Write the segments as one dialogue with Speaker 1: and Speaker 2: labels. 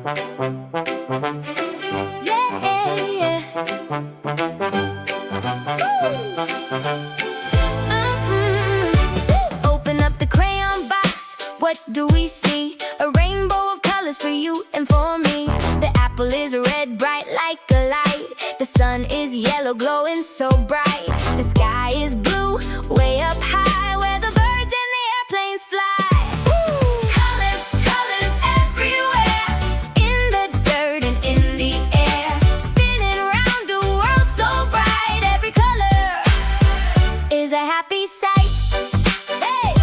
Speaker 1: Yeah. Open up the crayon box. What do we see? A rainbow of colors for you and for me. The apple is red, bright like a light. The sun is yellow, glowing so bright. The sky is blue, way up high, where the birds and the airplanes fly. Colors, colors everywhere, in the dirt and in the air, spinning around the world so bright. Every color is a happy sight. Hey!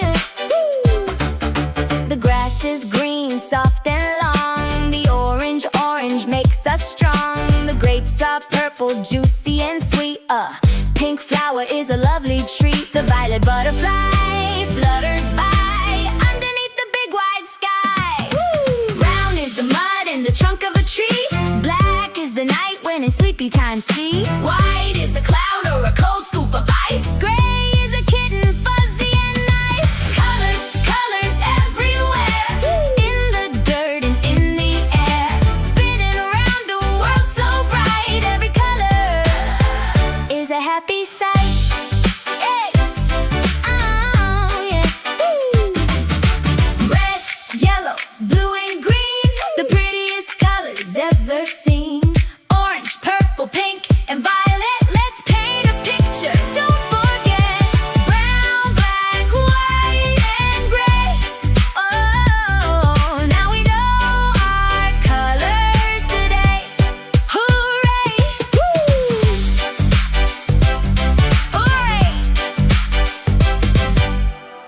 Speaker 1: Yeah. The grass is green, soft and long. The orange makes us strong. The grapes are purple, juicy and sweet. Pink flower is a lovely treat. The violet butterfly flutters by underneath the big wide sky. Brown is the mud in the trunk of a tree. Black is the night when it's sleepy time. See, white is the cloud